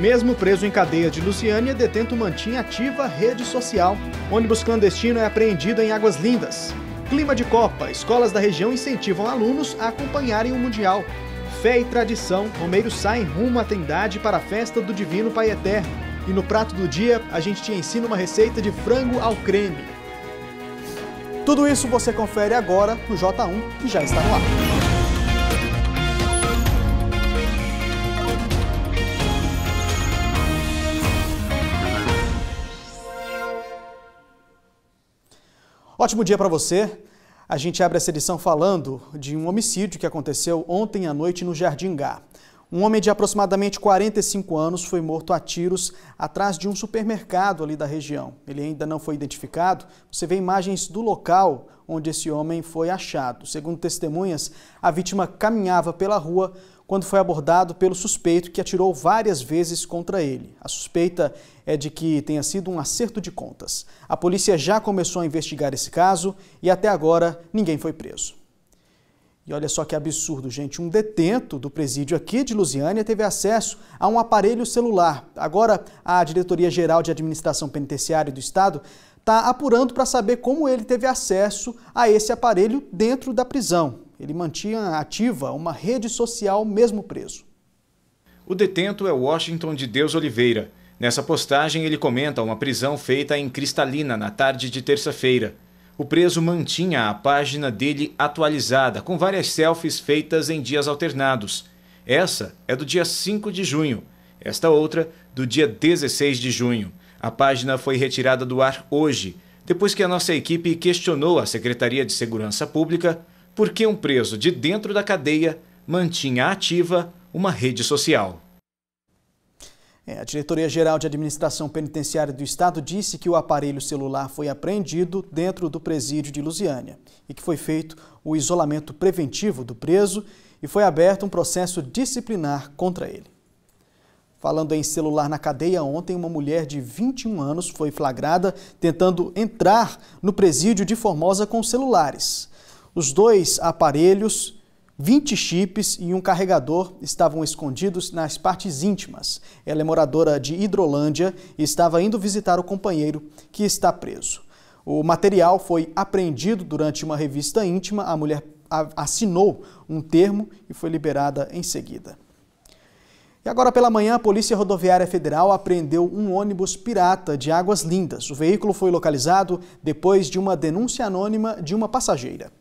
Mesmo preso em cadeia de Lusiânia, detento mantinha ativa rede social. Ônibus clandestino é apreendido em Águas Lindas. Clima de Copa, escolas da região incentivam alunos a acompanharem o Mundial. Fé e tradição, romeiros saem rumo à Trindade para a festa do Divino Pai Eterno. E no prato do dia, a gente te ensina uma receita de frango ao creme. Tudo isso você confere agora no J1, que já está no ar. Ótimo dia para você. A gente abre essa edição falando de um homicídio que aconteceu ontem à noite no Jardim Gá. Um homem de aproximadamente 45 anos foi morto a tiros atrás de um supermercado ali da região. Ele ainda não foi identificado. Você vê imagens do local onde esse homem foi achado. Segundo testemunhas, a vítima caminhava pela rua quando foi abordado pelo suspeito, que atirou várias vezes contra ele. A suspeita é de que tenha sido um acerto de contas. A polícia já começou a investigar esse caso e até agora ninguém foi preso. E olha só que absurdo, gente. Um detento do presídio aqui de Lusiânia teve acesso a um aparelho celular. Agora, a Diretoria-Geral de Administração Penitenciária do Estado está apurando para saber como ele teve acesso a esse aparelho dentro da prisão. Ele mantinha ativa uma rede social mesmo preso. O detento é Washington de Deus Oliveira. Nessa postagem ele comenta uma prisão feita em Cristalina na tarde de terça-feira. O preso mantinha a página dele atualizada, com várias selfies feitas em dias alternados. Essa é do dia 5 de junho, esta outra do dia 16 de junho. A página foi retirada do ar hoje, depois que a nossa equipe questionou a Secretaria de Segurança Pública por que um preso de dentro da cadeia mantinha ativa uma rede social. A Diretoria-Geral de Administração Penitenciária do Estado disse que o aparelho celular foi apreendido dentro do presídio de Lusiânia e que foi feito o isolamento preventivo do preso e foi aberto um processo disciplinar contra ele. Falando em celular na cadeia, ontem uma mulher de 21 anos foi flagrada tentando entrar no presídio de Formosa com celulares. Os dois aparelhos, 20 chips e um carregador estavam escondidos nas partes íntimas. Ela é moradora de Hidrolândia e estava indo visitar o companheiro, que está preso. O material foi apreendido durante uma revista íntima. A mulher assinou um termo e foi liberada em seguida. E agora pela manhã, a Polícia Rodoviária Federal apreendeu um ônibus pirata de Águas Lindas. O veículo foi localizado depois de uma denúncia anônima de uma passageira.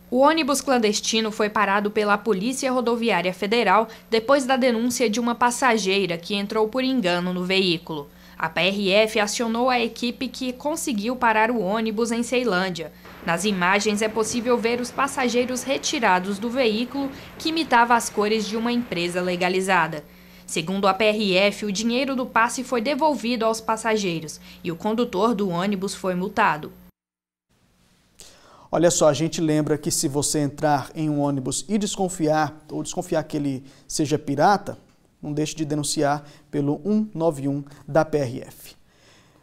O ônibus clandestino foi parado pela Polícia Rodoviária Federal depois da denúncia de uma passageira que entrou por engano no veículo. A PRF acionou a equipe que conseguiu parar o ônibus em Ceilândia. Nas imagens é possível ver os passageiros retirados do veículo, que imitava as cores de uma empresa legalizada. Segundo a PRF, o dinheiro do passe foi devolvido aos passageiros e o condutor do ônibus foi multado. Olha só, a gente lembra que se você entrar em um ônibus e desconfiar que ele seja pirata, não deixe de denunciar pelo 191 da PRF.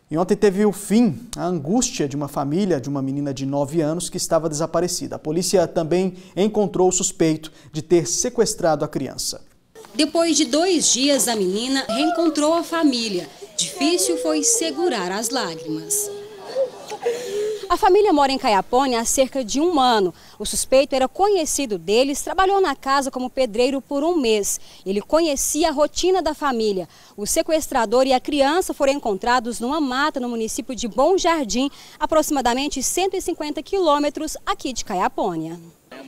E ontem teve o fim a angústia de uma família de uma menina de 9 anos que estava desaparecida. A polícia também encontrou o suspeito de ter sequestrado a criança. Depois de 2 dias, a menina reencontrou a família. Difícil foi segurar as lágrimas. A família mora em Caiapônia há cerca de 1 ano. O suspeito era conhecido deles, trabalhou na casa como pedreiro por 1 mês. Ele conhecia a rotina da família. O sequestrador e a criança foram encontrados numa mata no município de Bom Jardim, aproximadamente 150 quilômetros aqui de Caiapônia.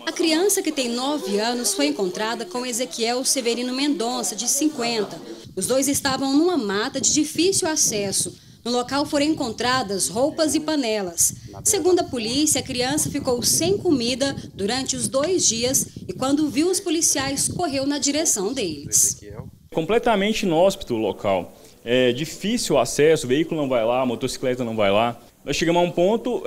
A criança, que tem 9 anos, foi encontrada com Ezequiel Severino Mendonça, de 50. Os dois estavam numa mata de difícil acesso. No local foram encontradas roupas e panelas. Segundo a polícia, a criança ficou sem comida durante os 2 dias e, quando viu os policiais, correu na direção deles. Completamente inóspito o local. É difícil o acesso, o veículo não vai lá, a motocicleta não vai lá. Nós chegamos a um ponto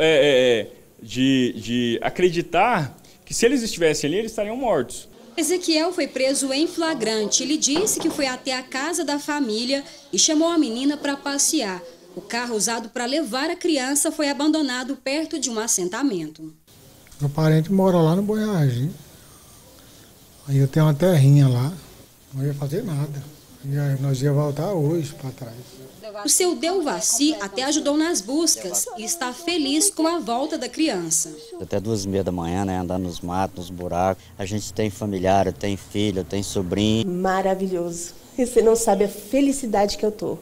de acreditar que se eles estivessem ali, eles estariam mortos. Ezequiel foi preso em flagrante. Ele disse que foi até a casa da família e chamou a menina para passear. O carro usado para levar a criança foi abandonado perto de um assentamento. Meu parente mora lá no Bom Jardim. Aí eu tenho uma terrinha lá, não ia fazer nada. E aí nós ia voltar hoje para trás. O seu Delvaci até ajudou nas buscas e está feliz com a volta da criança. Até 2h30 da manhã, né, andando nos matos, nos buracos. A gente tem familiar, tem filho, tem sobrinho. Maravilhoso. E você não sabe a felicidade que eu tô.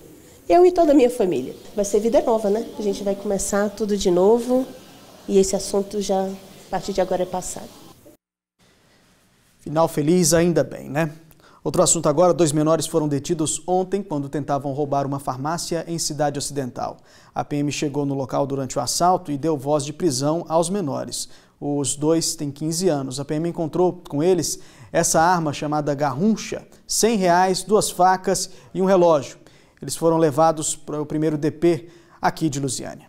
Eu e toda a minha família. Vai ser vida nova, né? A gente vai começar tudo de novo e esse assunto já, a partir de agora, é passado. Final feliz, ainda bem, né? Outro assunto agora, 2 menores foram detidos ontem quando tentavam roubar uma farmácia em Cidade Ocidental. A PM chegou no local durante o assalto e deu voz de prisão aos menores. Os 2 têm 15 anos. A PM encontrou com eles essa arma chamada garruncha, R$100, 2 facas e um relógio. Eles foram levados para o primeiro DP aqui de Lusiânia.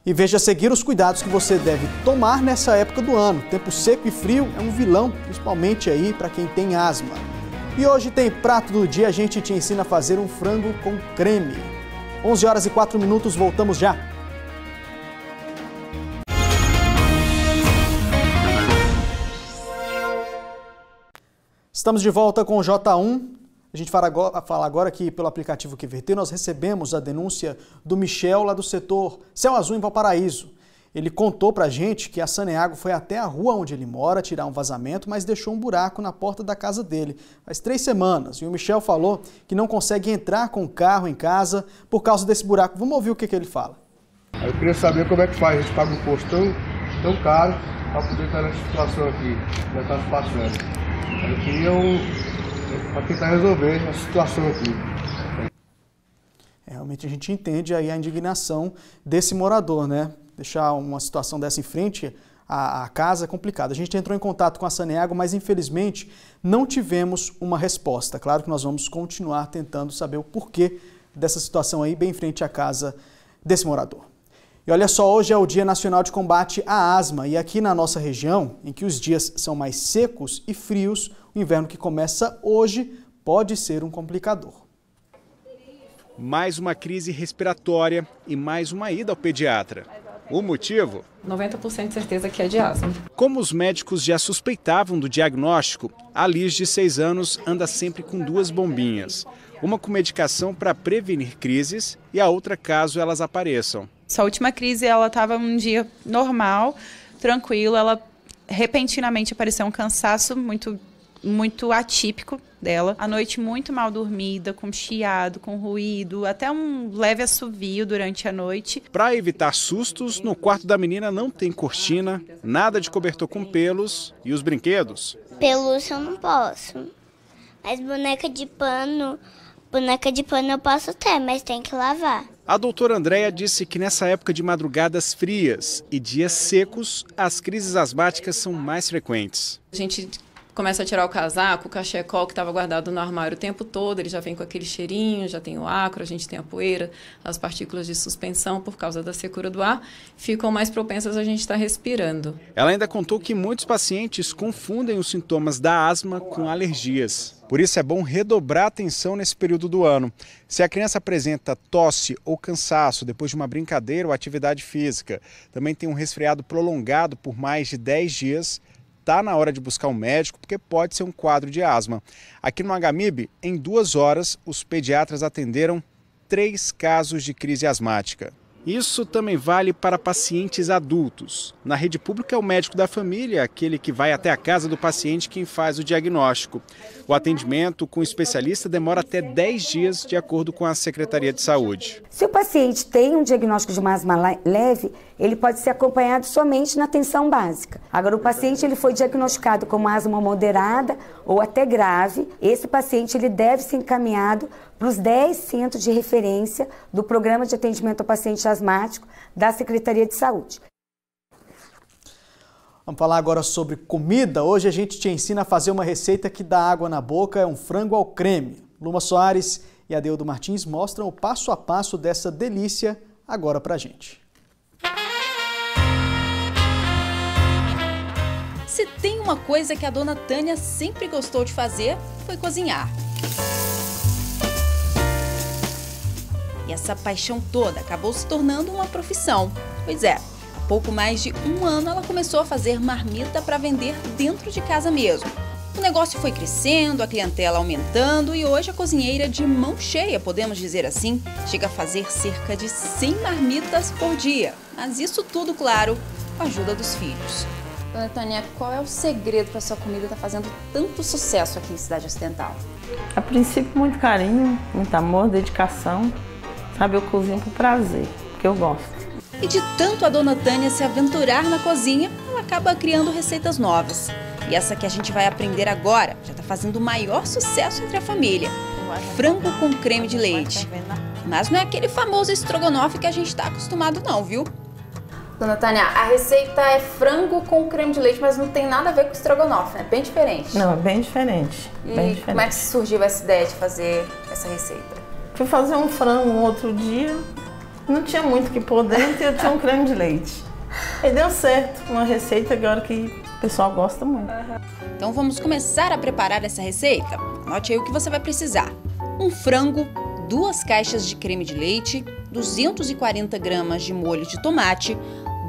E veja a seguir os cuidados que você deve tomar nessa época do ano. Tempo seco e frio é um vilão, principalmente aí para quem tem asma. E hoje tem prato do dia, a gente te ensina a fazer um frango com creme. 11h04, voltamos já. Estamos de volta com o J1. A gente fala agora que pelo aplicativo QVT nós recebemos a denúncia do Michel lá do setor Céu Azul em Valparaíso. Ele contou pra gente que a Saneago foi até a rua onde ele mora tirar um vazamento, mas deixou um buraco na porta da casa dele. Faz 3 semanas. E o Michel falou que não consegue entrar com o carro em casa por causa desse buraco. Vamos ouvir o que ele fala. Eu queria saber como é que faz. A gente paga um imposto tão caro para poder estar nessa situação aqui, que nós estamos passando. Eu queria para tentar resolver a situação aqui. Realmente a gente entende aí a indignação desse morador, né? Deixar uma situação dessa em frente à casa é complicado. A gente entrou em contato com a Saneago, mas infelizmente não tivemos uma resposta. Claro que nós vamos continuar tentando saber o porquê dessa situação aí bem em frente à casa desse morador. E olha só, hoje é o Dia Nacional de Combate à Asma e aqui na nossa região, em que os dias são mais secos e frios, o inverno que começa hoje pode ser um complicador. Mais uma crise respiratória e mais uma ida ao pediatra. O motivo? 90% de certeza que é de asma. Como os médicos já suspeitavam do diagnóstico, a Liz, de 6 anos, anda sempre com 2 bombinhas. Uma com medicação para prevenir crises e a outra caso elas apareçam. Essa última crise, ela estava um dia normal, tranquilo, ela repentinamente apareceu um cansaço muito atípico dela. A noite muito mal dormida, com chiado, com ruído, até um leve assovio durante a noite. Para evitar sustos, no quarto da menina não tem cortina, nada de cobertor com pelos e os brinquedos. Pelúcia eu não posso, mas boneca de pano eu posso ter, mas tem que lavar. A doutora Andréia disse que nessa época de madrugadas frias e dias secos, as crises asmáticas são mais frequentes. A gente começa a tirar o casaco, o cachecol que estava guardado no armário o tempo todo, ele já vem com aquele cheirinho, já tem o acro, a gente tem a poeira, as partículas de suspensão por causa da secura do ar, ficam mais propensas a gente estar respirando. Ela ainda contou que muitos pacientes confundem os sintomas da asma com alergias. Por isso é bom redobrar a atenção nesse período do ano. Se a criança apresenta tosse ou cansaço depois de uma brincadeira ou atividade física, também tem um resfriado prolongado por mais de 10 dias, está na hora de buscar um médico, porque pode ser um quadro de asma. Aqui no HMIB, em 2 horas, os pediatras atenderam 3 casos de crise asmática. Isso também vale para pacientes adultos. Na rede pública é o médico da família, aquele que vai até a casa do paciente quem faz o diagnóstico. O atendimento com o especialista demora até 10 dias, de acordo com a Secretaria de Saúde. Se o paciente tem um diagnóstico de uma asma leve, ele pode ser acompanhado somente na atenção básica. Agora, o paciente ele foi diagnosticado com uma asma moderada ou até grave, esse paciente ele deve ser encaminhado para os 10 centros de referência do Programa de Atendimento ao Paciente Asmático da Secretaria de Saúde. Vamos falar agora sobre comida. Hoje a gente te ensina a fazer uma receita que dá água na boca, é um frango ao creme. Luma Soares e Adeudo Martins mostram o passo a passo dessa delícia agora pra gente. Se tem uma coisa que a dona Tânia sempre gostou de fazer, foi cozinhar. E essa paixão toda acabou se tornando uma profissão. Pois é, há pouco mais de 1 ano ela começou a fazer marmita para vender dentro de casa mesmo. O negócio foi crescendo, a clientela aumentando e hoje a cozinheira de mão cheia, podemos dizer assim, chega a fazer cerca de 100 marmitas por dia. Mas isso tudo, claro, com a ajuda dos filhos. Dona Tânia, qual é o segredo para sua comida estar fazendo tanto sucesso aqui em Cidade Ocidental? A princípio, muito carinho, muito amor, dedicação. Sabe, eu cozinho por prazer, porque eu gosto. E de tanto a Dona Tânia se aventurar na cozinha, ela acaba criando receitas novas. E essa que a gente vai aprender agora já está fazendo o maior sucesso entre a família. Frango com creme de leite. Mas não é aquele famoso estrogonofe que a gente está acostumado não, viu? Dona Tânia, a receita é frango com creme de leite, mas não tem nada a ver com estrogonofe, né? Bem diferente. Não, é bem diferente. E como é que surgiu essa ideia de fazer essa receita? Fui fazer um frango um outro dia, não tinha muito o que pôr dentro e eu tinha um creme de leite. E deu certo, uma receita agora que o pessoal gosta muito. Então vamos começar a preparar essa receita? Anote aí o que você vai precisar. Um frango, 2 caixas de creme de leite, 240 gramas de molho de tomate,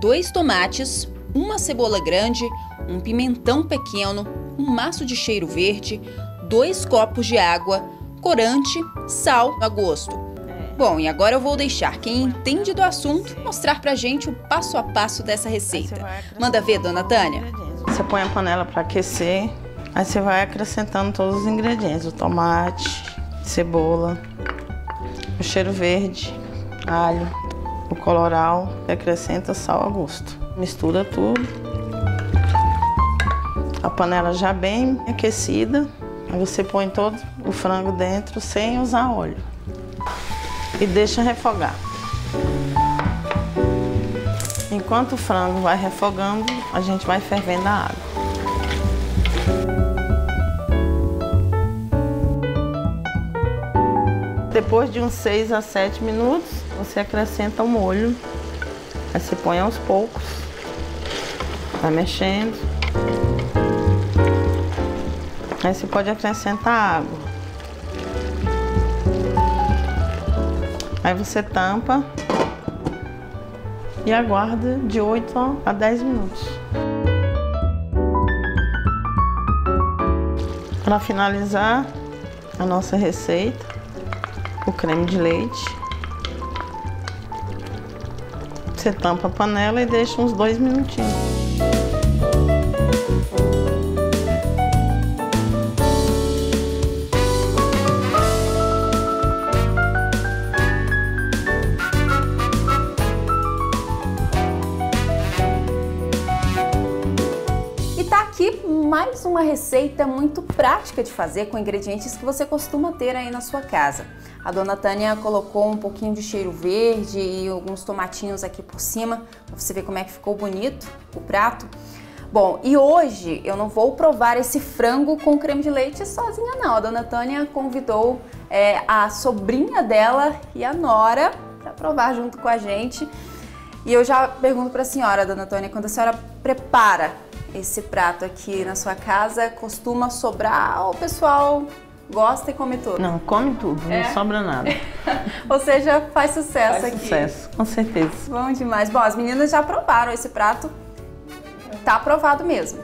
2 tomates, uma cebola grande, um pimentão pequeno, um maço de cheiro verde, 2 copos de água, corante, sal a gosto. Bom, e agora eu vou deixar quem entende do assunto mostrar pra gente o passo a passo dessa receita. Manda ver, Dona Tânia. Você põe a panela para aquecer, aí você vai acrescentando todos os ingredientes, o tomate, cebola, o cheiro verde, alho, o colorau, e acrescenta sal a gosto. Mistura tudo. A panela já bem aquecida, aí você põe todo o frango dentro sem usar óleo e deixa refogar. Enquanto o frango vai refogando, a gente vai fervendo a água. Depois de uns 6 a 7 minutos, você acrescenta o molho. Aí você põe aos poucos, vai mexendo. Aí você pode acrescentar água. Aí você tampa e aguarda de 8 a 10 minutos. Para finalizar a nossa receita, o creme de leite. Você tampa a panela e deixa uns 2 minutinhos. Mais uma receita muito prática de fazer com ingredientes que você costuma ter aí na sua casa. A Dona Tânia colocou um pouquinho de cheiro verde e alguns tomatinhos aqui por cima, para você ver como é que ficou bonito o prato. Bom, e hoje eu não vou provar esse frango com creme de leite sozinha não. A Dona Tânia convidou a sobrinha dela e a nora para provar junto com a gente. E eu já pergunto para a senhora, Dona Tânia, quando a senhora prepara esse prato aqui na sua casa, costuma sobrar ou o pessoal gosta e come tudo? Não, come tudo, não sobra nada. Ou seja, faz sucesso aqui. Faz sucesso, com certeza. Bom demais. Bom, as meninas já provaram esse prato, tá aprovado mesmo.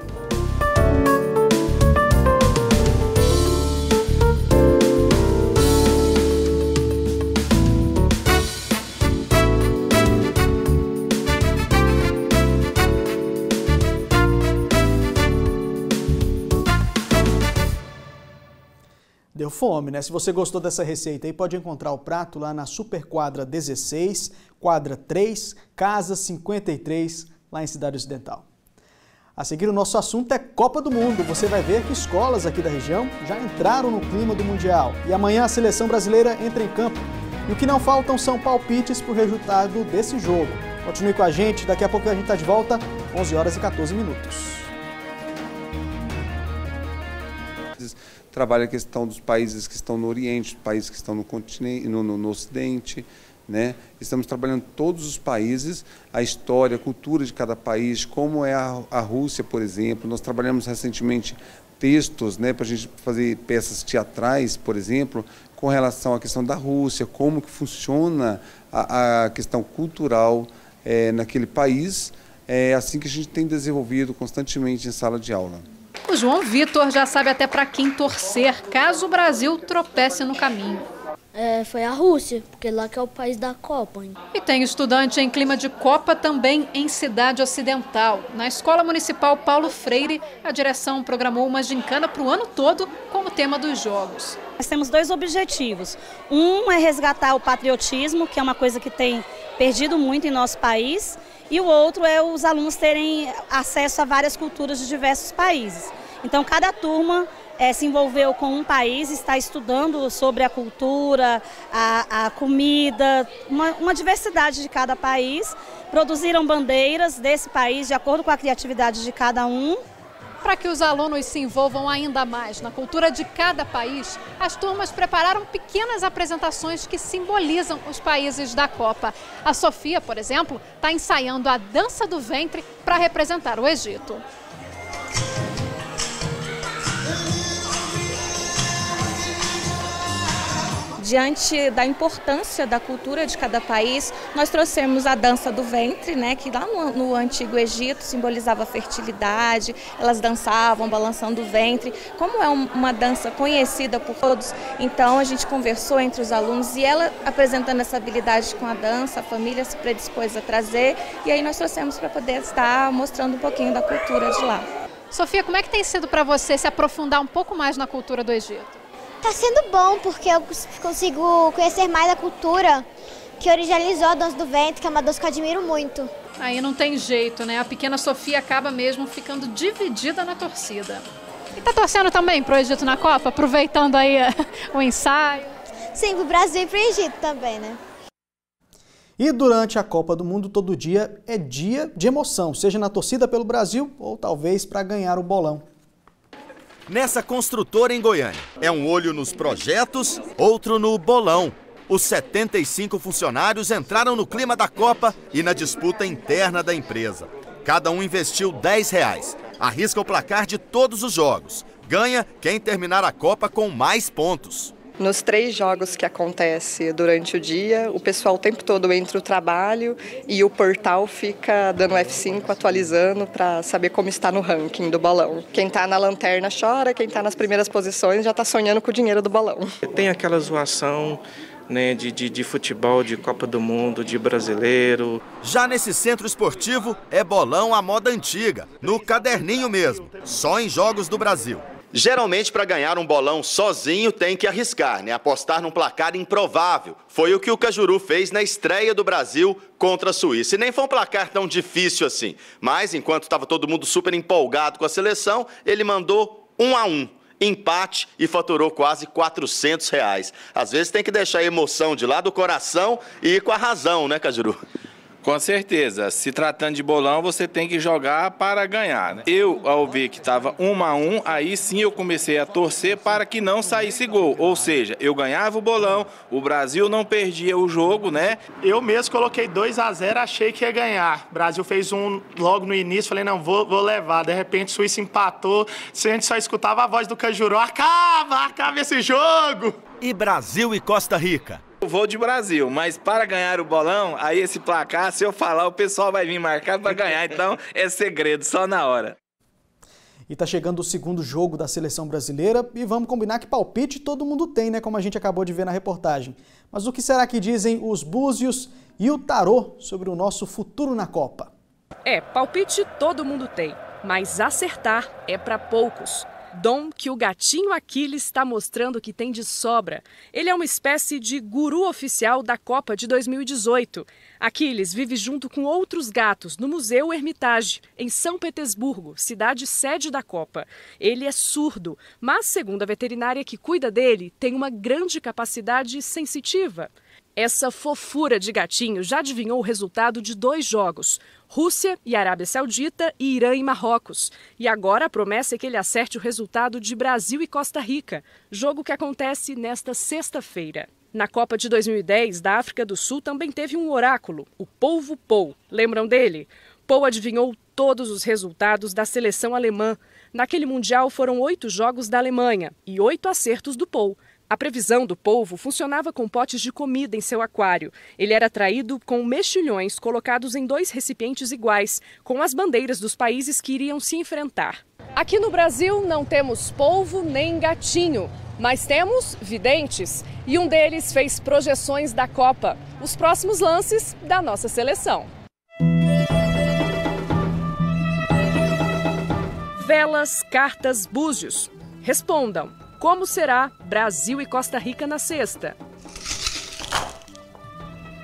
Deu fome, né? Se você gostou dessa receita aí, pode encontrar o prato lá na Super Quadra 16, Quadra 3, Casa 53, lá em Cidade Ocidental. A seguir, o nosso assunto é Copa do Mundo. Você vai ver que escolas aqui da região já entraram no clima do Mundial. E amanhã a seleção brasileira entra em campo. E o que não faltam são palpites para o resultado desse jogo. Continue com a gente, daqui a pouco a gente está de volta, 11 horas e 14 minutos. Trabalha a questão dos países que estão no Oriente, países que estão no continente, no Ocidente, né? Estamos trabalhando todos os países, a história, a cultura de cada país, como é a Rússia, por exemplo. Nós trabalhamos recentemente textos, né, para a gente fazer peças teatrais, por exemplo, com relação à questão da Rússia, como que funciona a questão cultural naquele país. É assim que a gente tem desenvolvido constantemente em sala de aula. O João Vitor já sabe até para quem torcer, caso o Brasil tropece no caminho. Foi a Rússia, porque lá que é o país da Copa. Hein? E tem estudante em clima de Copa também em Cidade Ocidental. Na Escola Municipal Paulo Freire, a direção programou uma gincana para o ano todo com o tema dos Jogos. Nós temos 2 objetivos. Um é resgatar o patriotismo, que é uma coisa que tem perdido muito em nosso país. E o outro é os alunos terem acesso a várias culturas de diversos países. Então, cada turma se envolveu com um país, está estudando sobre a cultura, a comida, uma diversidade de cada país. Produziram bandeiras desse país de acordo com a criatividade de cada um. Para que os alunos se envolvam ainda mais na cultura de cada país, as turmas prepararam pequenas apresentações que simbolizam os países da Copa. A Sofia, por exemplo, está ensaiando a dança do ventre para representar o Egito. Diante da importância da cultura de cada país, nós trouxemos a dança do ventre, né, que lá no Antigo Egito simbolizava a fertilidade, elas dançavam balançando o ventre. Como é uma dança conhecida por todos, então a gente conversou entre os alunos e ela apresentando essa habilidade com a dança, a família se predispôs a trazer e aí nós trouxemos para poder estar mostrando um pouquinho da cultura de lá. Sofia, como é que tem sido para você se aprofundar um pouco mais na cultura do Egito? Tá sendo bom, porque eu consigo conhecer mais a cultura que originalizou a dança do ventre, que é uma dança que eu admiro muito. Aí não tem jeito, né? A pequena Sofia acaba mesmo ficando dividida na torcida. E tá torcendo também pro Egito na Copa, aproveitando aí o ensaio? Sim, pro Brasil e pro Egito também, né? E durante a Copa do Mundo, todo dia é dia de emoção, seja na torcida pelo Brasil ou talvez para ganhar o bolão. Nessa construtora em Goiânia, é um olho nos projetos, outro no bolão. Os 75 funcionários entraram no clima da Copa e na disputa interna da empresa. Cada um investiu R$10. Arrisca o placar de todos os jogos. Ganha quem terminar a Copa com mais pontos. Nos 3 jogos que acontece durante o dia, o pessoal o tempo todo entra no trabalho e o portal fica dando F5, atualizando para saber como está no ranking do balão. Quem está na lanterna chora, quem está nas primeiras posições já está sonhando com o dinheiro do balão. Tem aquela zoação, né, de futebol, de Copa do Mundo, de brasileiro. Já nesse centro esportivo, é bolão à moda antiga, no caderninho mesmo, só em jogos do Brasil. Geralmente, para ganhar um bolão sozinho, tem que arriscar, né? Apostar num placar improvável. Foi o que o Cajuru fez na estreia do Brasil contra a Suíça. E nem foi um placar tão difícil assim. Mas, enquanto estava todo mundo super empolgado com a seleção, ele mandou 1-1. Empate e faturou quase R$400. Às vezes tem que deixar a emoção de lado, o coração e ir com a razão, né, Cajuru? Com certeza, se tratando de bolão, você tem que jogar para ganhar, né? Eu, ao ver que estava 1-1, aí sim eu comecei a torcer para que não saísse gol. Ou seja, eu ganhava o bolão, o Brasil não perdia o jogo, né? Eu mesmo coloquei 2-0, achei que ia ganhar. O Brasil fez um logo no início, falei, não, vou levar. De repente, a Suíça empatou, a gente só escutava a voz do Cajuru, acaba esse jogo! E Brasil e Costa Rica? Eu vou de Brasil, mas para ganhar o bolão, aí esse placar, se eu falar, o pessoal vai vir marcar para ganhar, então é segredo, só na hora. E tá chegando o segundo jogo da seleção brasileira e vamos combinar que palpite todo mundo tem, né, como a gente acabou de ver na reportagem. Mas o que será que dizem os búzios e o tarô sobre o nosso futuro na Copa? Palpite todo mundo tem, mas acertar é para poucos. Dom que o gatinho Aquiles está mostrando que tem de sobra. Ele é uma espécie de guru oficial da Copa de 2018. Aquiles vive junto com outros gatos no Museu Hermitage, em São Petersburgo, cidade sede da Copa. Ele é surdo, mas, segundo a veterinária que cuida dele, tem uma grande capacidade sensitiva. Essa fofura de gatinho já adivinhou o resultado de 2 jogos, Rússia e Arábia Saudita e Irã e Marrocos. E agora a promessa é que ele acerte o resultado de Brasil e Costa Rica, jogo que acontece nesta sexta-feira. Na Copa de 2010, da África do Sul, também teve um oráculo, o Polvo Pou. Lembram dele? Pou adivinhou todos os resultados da seleção alemã. Naquele Mundial foram 8 jogos da Alemanha e 8 acertos do Pou. A previsão do polvo funcionava com potes de comida em seu aquário. Ele era atraído com mexilhões colocados em 2 recipientes iguais, com as bandeiras dos países que iriam se enfrentar. Aqui no Brasil não temos polvo nem gatinho, mas temos videntes. E um deles fez projeções da Copa, os próximos lances da nossa seleção. Velas, cartas, búzios. Respondam. Como será Brasil e Costa Rica na sexta?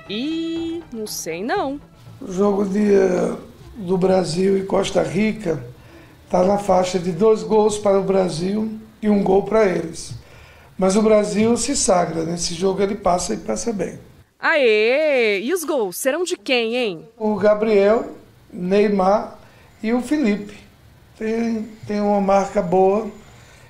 E não sei não. O jogo do Brasil e Costa Rica está na faixa de 2 gols para o Brasil e 1 gol para eles. Mas o Brasil se sagra, nesse jogo ele passa e passa bem. Aê! E os gols serão de quem, hein? O Gabriel, Neymar e o Felipe. Tem uma marca boa.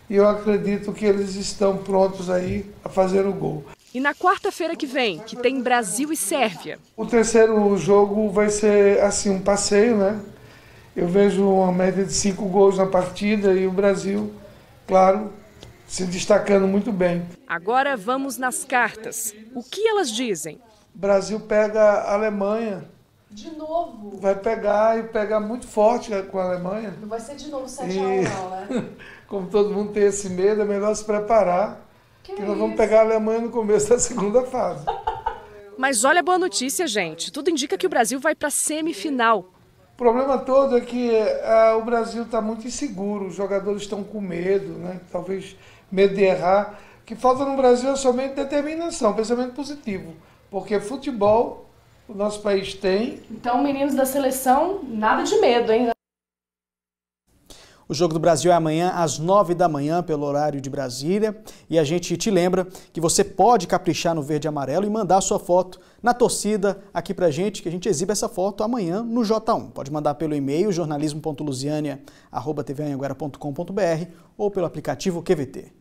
E eu acredito que eles estão prontos aí a fazer o gol. E na quarta-feira que vem, que tem Brasil e Sérvia? O terceiro jogo vai ser assim um passeio, né? Eu vejo uma média de 5 gols na partida e o Brasil, claro, se destacando muito bem. Agora vamos nas cartas. O que elas dizem? O Brasil pega a Alemanha. De novo? Vai pegar e pegar muito forte com a Alemanha. Não vai ser de novo 7-1 não, né? Como todo mundo tem esse medo, é melhor se preparar. Que nós vamos pegar a Alemanha no começo da segunda fase. Mas olha a boa notícia, gente. Tudo indica que o Brasil vai para a semifinal. O problema todo é que o Brasil está muito inseguro. Os jogadores estão com medo, né? Talvez medo de errar. O que falta no Brasil é somente determinação, pensamento positivo. Porque futebol o nosso país tem. Então, meninos da seleção, nada de medo, hein? O Jogo do Brasil é amanhã às 9 da manhã pelo horário de Brasília. E a gente te lembra que você pode caprichar no verde e amarelo e mandar sua foto na torcida aqui pra gente, que a gente exibe essa foto amanhã no J1. Pode mandar pelo e-mail jornalismo.lusiania@tvanhanguera.com.br ou pelo aplicativo QVT.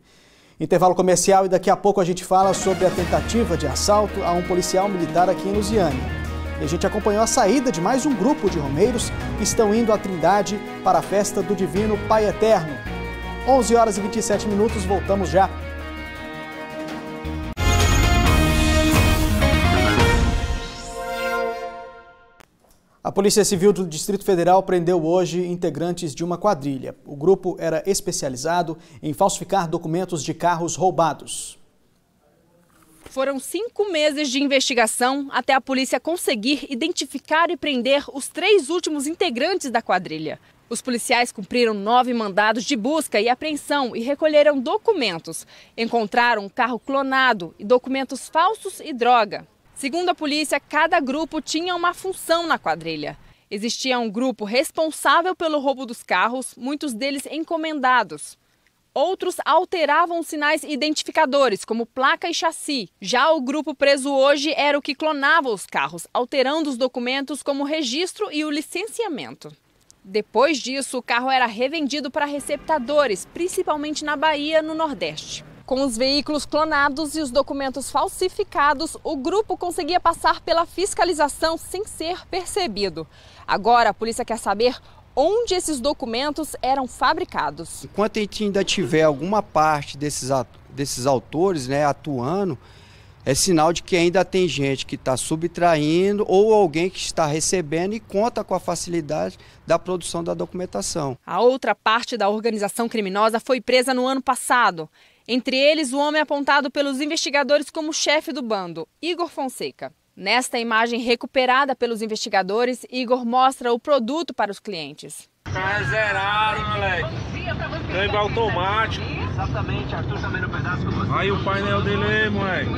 Intervalo comercial e daqui a pouco a gente fala sobre a tentativa de assalto a um policial militar aqui em Lusiânia. E a gente acompanhou a saída de mais um grupo de romeiros que estão indo à Trindade para a festa do Divino Pai Eterno. 11 horas e 27 minutos, voltamos já. A Polícia Civil do Distrito Federal prendeu hoje integrantes de uma quadrilha. O grupo era especializado em falsificar documentos de carros roubados. Foram 5 meses de investigação até a polícia conseguir identificar e prender os 3 últimos integrantes da quadrilha. Os policiais cumpriram 9 mandados de busca e apreensão e recolheram documentos. Encontraram um carro clonado e documentos falsos e droga. Segundo a polícia, cada grupo tinha uma função na quadrilha. Existia um grupo responsável pelo roubo dos carros, muitos deles encomendados. Outros alteravam os sinais identificadores, como placa e chassi. Já o grupo preso hoje era o que clonava os carros, alterando os documentos como o registro e o licenciamento. Depois disso, o carro era revendido para receptadores, principalmente na Bahia, no Nordeste. Com os veículos clonados e os documentos falsificados, o grupo conseguia passar pela fiscalização sem ser percebido. Agora, a polícia quer saber onde esses documentos eram fabricados. Enquanto a gente ainda tiver alguma parte desses autores, né, atuando, é sinal de que ainda tem gente que está subtraindo ou alguém que está recebendo e conta com a facilidade da produção da documentação. A outra parte da organização criminosa foi presa no ano passado. Entre eles, o homem apontado pelos investigadores como chefe do bando, Igor Fonseca. Nesta imagem recuperada pelos investigadores, Igor mostra o produto para os clientes. Tá zerado, moleque. Câmbio automático. Exatamente, Arthur também no pedaço com você. Aí o painel dele aí, moleque.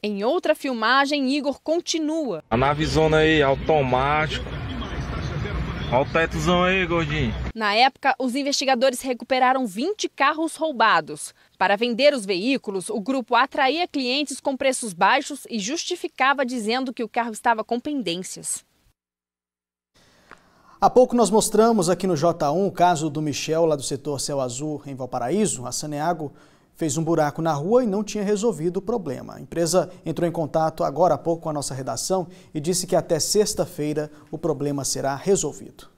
Em outra filmagem, Igor continua. A navezona aí, automático. Olha o tetozão aí, gordinho. Na época, os investigadores recuperaram 20 carros roubados. Para vender os veículos, o grupo atraía clientes com preços baixos e justificava dizendo que o carro estava com pendências. Há pouco nós mostramos aqui no J1 o caso do Michel, lá do setor Céu Azul, em Valparaíso. A Saneago fez um buraco na rua e não tinha resolvido o problema. A empresa entrou em contato agora há pouco com a nossa redação e disse que até sexta-feira o problema será resolvido.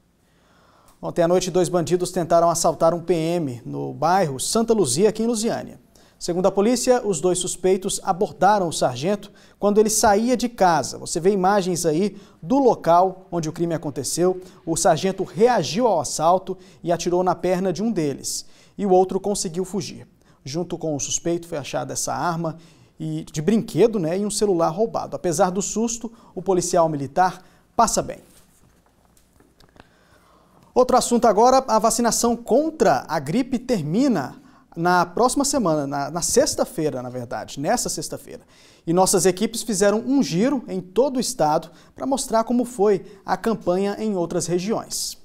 Ontem à noite, 2 bandidos tentaram assaltar um PM no bairro Santa Luzia, aqui em Lusiânia. Segundo a polícia, os 2 suspeitos abordaram o sargento quando ele saía de casa. Você vê imagens aí do local onde o crime aconteceu. O sargento reagiu ao assalto e atirou na perna de um deles. E o outro conseguiu fugir. Junto com o suspeito foi achada essa arma de brinquedo, e um celular roubado. Apesar do susto, o policial militar passa bem. Outro assunto agora, a vacinação contra a gripe termina na próxima semana, na sexta-feira, na verdade, nessa sexta-feira. E nossas equipes fizeram um giro em todo o estado para mostrar como foi a campanha em outras regiões.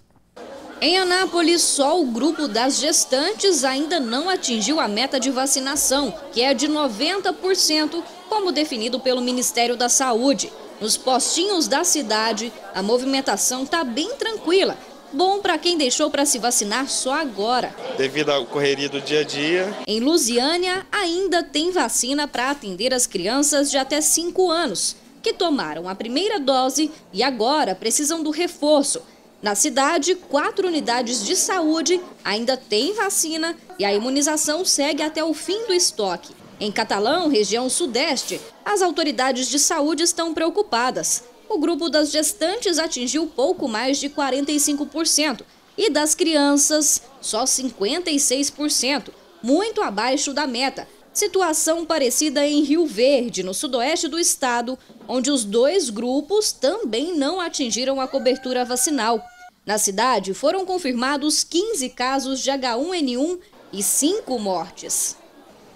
Em Anápolis, só o grupo das gestantes ainda não atingiu a meta de vacinação, que é de 90%, como definido pelo Ministério da Saúde. Nos postinhos da cidade, a movimentação está bem tranquila. Bom para quem deixou para se vacinar só agora. Devido à correria do dia a dia. Em Lusiânia, ainda tem vacina para atender as crianças de até 5 anos, que tomaram a primeira dose e agora precisam do reforço. Na cidade, 4 unidades de saúde ainda têm vacina e a imunização segue até o fim do estoque. Em Catalão, região sudeste, as autoridades de saúde estão preocupadas. O grupo das gestantes atingiu pouco mais de 45% e das crianças só 56%, muito abaixo da meta. Situação parecida em Rio Verde, no sudoeste do estado, onde os 2 grupos também não atingiram a cobertura vacinal. Na cidade foram confirmados 15 casos de H1N1 e 5 mortes.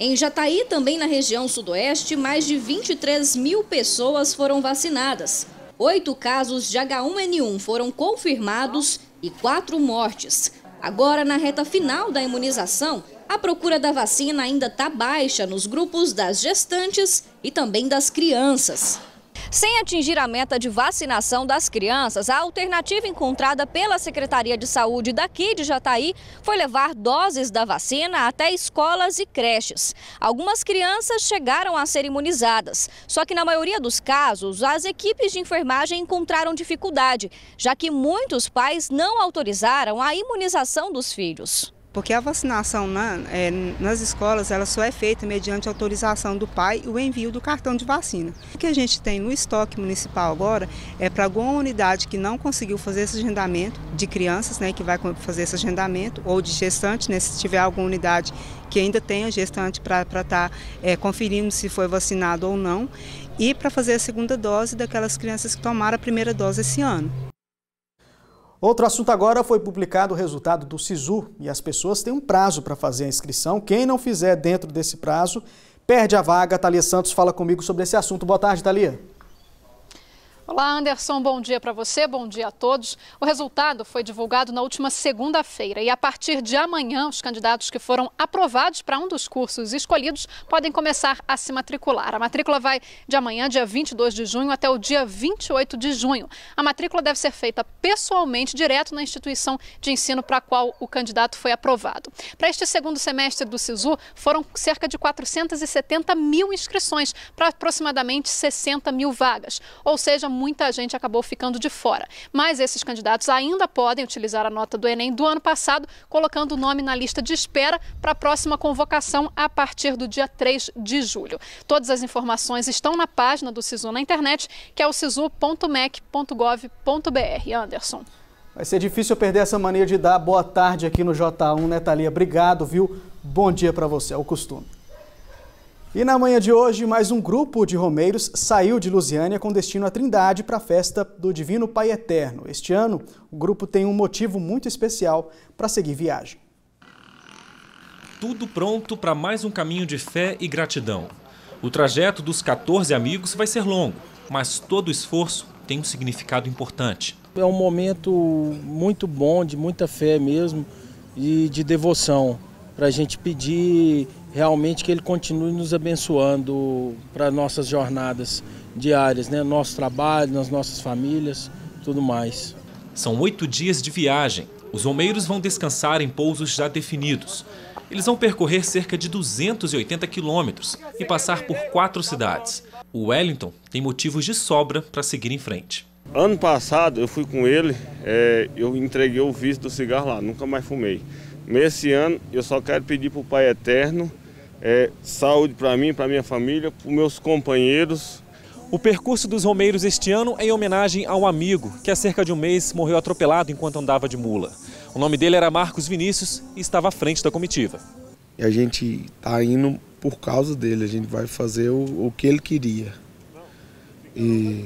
Em Jataí, também na região sudoeste, mais de 23 mil pessoas foram vacinadas. 8 casos de H1N1 foram confirmados e 4 mortes. Agora, na reta final da imunização, a procura da vacina ainda está baixa nos grupos das gestantes e também das crianças. Sem atingir a meta de vacinação das crianças, a alternativa encontrada pela Secretaria de Saúde daqui de Jataí foi levar doses da vacina até escolas e creches. Algumas crianças chegaram a ser imunizadas, só que na maioria dos casos, as equipes de enfermagem encontraram dificuldade, já que muitos pais não autorizaram a imunização dos filhos. Porque a vacinação nas escolas ela só é feita mediante autorização do pai e o envio do cartão de vacina. O que a gente tem no estoque municipal agora é para alguma unidade que não conseguiu fazer esse agendamento de crianças, que vai fazer esse agendamento, ou de gestante, se tiver alguma unidade que ainda tenha gestante para estar conferindo se foi vacinado ou não, e para fazer a segunda dose daquelas crianças que tomaram a primeira dose esse ano. Outro assunto agora, foi publicado o resultado do SISU e as pessoas têm um prazo para fazer a inscrição. Quem não fizer dentro desse prazo, perde a vaga. Thalia Santos fala comigo sobre esse assunto. Boa tarde, Thalia. Olá, Anderson, bom dia para você, bom dia a todos. O resultado foi divulgado na última segunda-feira e a partir de amanhã os candidatos que foram aprovados para um dos cursos escolhidos podem começar a se matricular. A matrícula vai de amanhã, dia 22 de junho, até o dia 28 de junho. A matrícula deve ser feita pessoalmente, direto na instituição de ensino para a qual o candidato foi aprovado. Para este segundo semestre do SISU, foram cerca de 470 mil inscrições para aproximadamente 60 mil vagas, ou seja, muita gente acabou ficando de fora. Mas esses candidatos ainda podem utilizar a nota do Enem do ano passado, colocando o nome na lista de espera para a próxima convocação a partir do dia 3 de julho. Todas as informações estão na página do SISU na internet, que é o sisu.mec.gov.br. Anderson. Vai ser difícil eu perder essa mania de dar boa tarde aqui no J1, né, Thalia? Obrigado, viu? Bom dia para você, é o costume. E na manhã de hoje, mais um grupo de romeiros saiu de Lusiânia com destino à Trindade para a festa do Divino Pai Eterno. Este ano, o grupo tem um motivo muito especial para seguir viagem. Tudo pronto para mais um caminho de fé e gratidão. O trajeto dos 14 amigos vai ser longo, mas todo esforço tem um significado importante. É um momento muito bom, de muita fé mesmo e de devoção, para a gente pedir realmente que Ele continue nos abençoando para nossas jornadas diárias, né? Nosso trabalho, nas nossas famílias, tudo mais. São 8 dias de viagem. Os romeiros vão descansar em pousos já definidos. Eles vão percorrer cerca de 280 quilômetros e passar por 4 cidades. O Wellington tem motivos de sobra para seguir em frente. Ano passado eu fui com ele, eu entreguei o vício do cigarro lá, nunca mais fumei. Nesse ano eu só quero pedir para o Pai Eterno saúde para mim, para minha família, para os meus companheiros. O percurso dos romeiros este ano é em homenagem a um amigo que há cerca de um mês morreu atropelado enquanto andava de mula. O nome dele era Marcos Vinícius e estava à frente da comitiva. E a gente está indo por causa dele, a gente vai fazer o que ele queria. E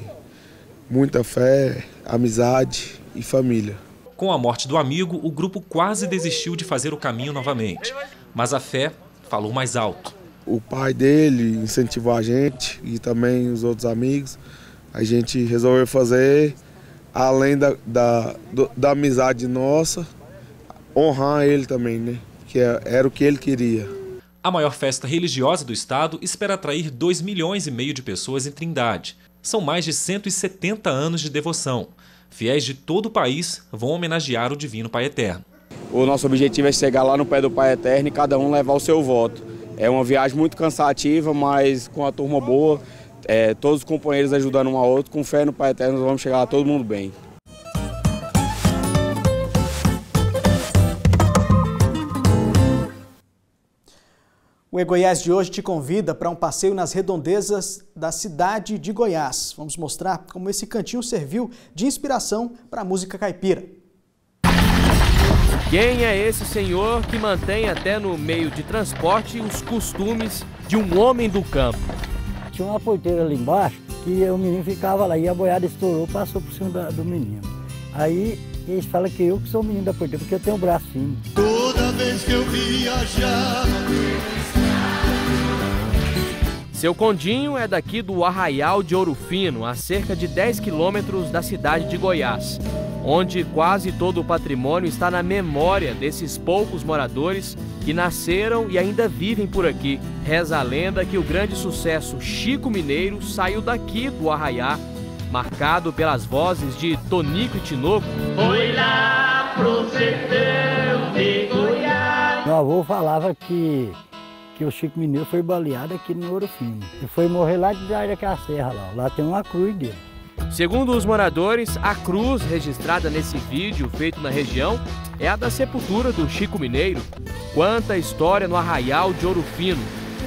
muita fé, amizade e família. Com a morte do amigo, o grupo quase desistiu de fazer o caminho novamente. Mas a fé falou mais alto. O pai dele incentivou a gente e também os outros amigos. A gente resolveu fazer, além da amizade nossa, honrar ele também, né? Que era o que ele queria. A maior festa religiosa do estado espera atrair 2,5 milhões de pessoas em Trindade. São mais de 170 anos de devoção. Fiéis de todo o país vão homenagear o Divino Pai Eterno. O nosso objetivo é chegar lá no pé do Pai Eterno e cada um levar o seu voto. É uma viagem muito cansativa, mas com a turma boa, todos os companheiros ajudando um ao outro, com fé no Pai Eterno, nós vamos chegar lá todo mundo bem. O E-Goiás de hoje te convida para um passeio nas redondezas da cidade de Goiás. Vamos mostrar como esse cantinho serviu de inspiração para a música caipira. Quem é esse senhor que mantém até no meio de transporte os costumes de um homem do campo? Tinha uma porteira ali embaixo que o menino ficava lá e a boiada estourou, passou por cima do menino. Aí eles falam que eu que sou o menino da porteira, porque eu tenho um braço fino. Toda vez que eu viajar... Seu Condinho é daqui do Arraial de Ouro Fino, a cerca de 10 quilômetros da cidade de Goiás, onde quase todo o patrimônio está na memória desses poucos moradores que nasceram e ainda vivem por aqui. Reza a lenda que o grande sucesso Chico Mineiro saiu daqui do Arraiá, marcado pelas vozes de Tonico e Tinoco. Foi lá pro sertão de Goiás. Meu avô falava que o Chico Mineiro foi baleado aqui no Ouro Fino. E foi morrer lá de trás daquela serra lá. Lá tem uma cruz dele. Segundo os moradores, a cruz registrada nesse vídeo feito na região é a da sepultura do Chico Mineiro. Quanta história no Arraial de Ouro Fino,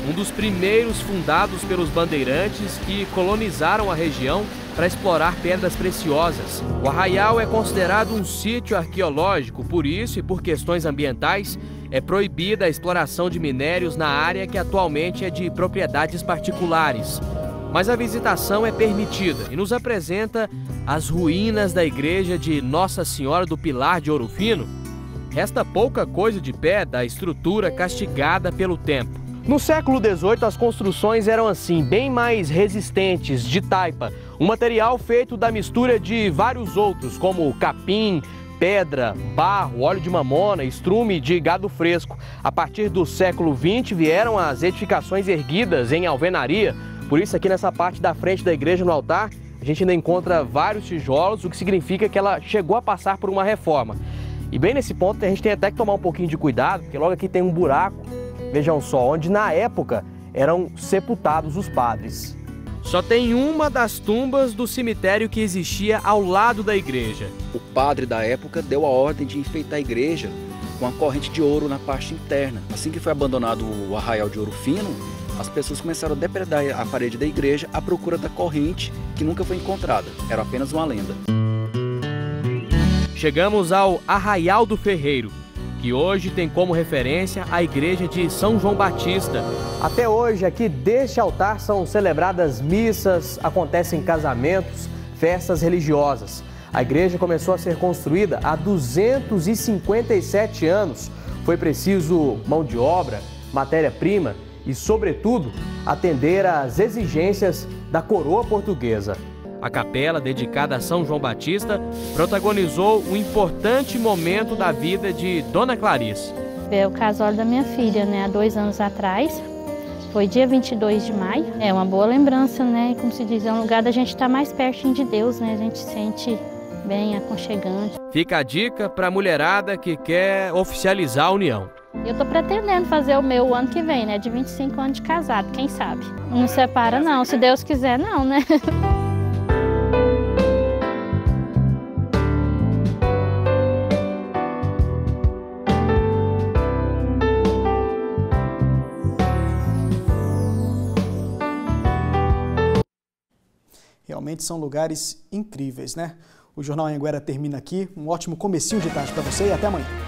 um dos primeiros fundados pelos bandeirantes que colonizaram a região para explorar pedras preciosas. O Arraial é considerado um sítio arqueológico, por isso e por questões ambientais, é proibida a exploração de minérios na área que atualmente é de propriedades particulares. Mas a visitação é permitida e nos apresenta as ruínas da igreja de Nossa Senhora do Pilar de Ouro Fino. Resta pouca coisa de pé da estrutura castigada pelo tempo. No século XVIII, as construções eram assim, bem mais resistentes, de taipa. Um material feito da mistura de vários outros, como capim, pedra, barro, óleo de mamona, estrume de gado fresco. A partir do século XX vieram as edificações erguidas em alvenaria. Por isso, aqui nessa parte da frente da igreja, no altar, a gente ainda encontra vários tijolos, o que significa que ela chegou a passar por uma reforma. E bem nesse ponto a gente tem até que tomar um pouquinho de cuidado, porque logo aqui tem um buraco, vejam só, onde na época eram sepultados os padres. Só tem uma das tumbas do cemitério que existia ao lado da igreja. O padre da época deu a ordem de enfeitar a igreja com a corrente de ouro na parte interna. Assim que foi abandonado o Arraial de Ouro Fino, as pessoas começaram a depredar a parede da igreja à procura da corrente que nunca foi encontrada. Era apenas uma lenda. Chegamos ao Arraial do Ferreiro, que hoje tem como referência a igreja de São João Batista. Até hoje, aqui deste altar são celebradas missas, acontecem casamentos, festas religiosas. A igreja começou a ser construída há 257 anos. Foi preciso mão de obra, matéria-prima e, sobretudo, atender às exigências da coroa portuguesa. A capela, dedicada a São João Batista, protagonizou um importante momento da vida de Dona Clarice. É o casório da minha filha, né? Há 2 anos atrás. Foi dia 22 de maio. É uma boa lembrança, né? Como se diz, é um lugar da gente estar mais pertinho de Deus, né? A gente se sente bem aconchegante. Fica a dica para a mulherada que quer oficializar a união. Eu tô pretendendo fazer o meu ano que vem, né? De 25 anos de casado, quem sabe? Não separa não, se Deus quiser não, né? Realmente são lugares incríveis, né? O Jornal Anhanguera termina aqui. Um ótimo comecinho de tarde para você e até amanhã.